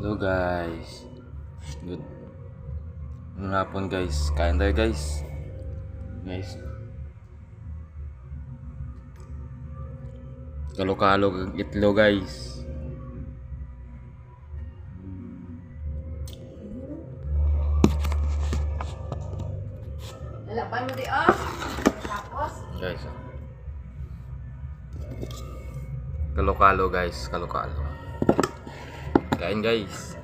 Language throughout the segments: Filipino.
Hello guys. Good. Ngayong hapon guys. Kain tayo guys. Guys. Kalo-kalo itlog guys. Lalakpan mo di oh. Tapos. Guys. Kalo-kalo guys. Kalo-kalo. Kain guys.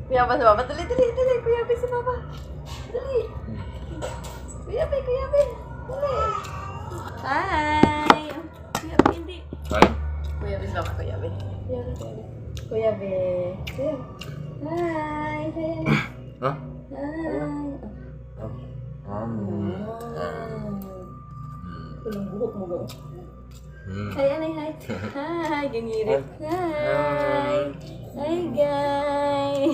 Kuya ba sa baba? Dali. Kuya ba sa baba? Dali. Kuya ba? Dali. Hi. Kuya ba, hindi. Kain. Kuya ba sa baba? Kuya ba. Kuya ba. Hi. Ha? Hi. Tulong buhok mo ba? Hi. Hi, gangirit. Hi. Hi, guys.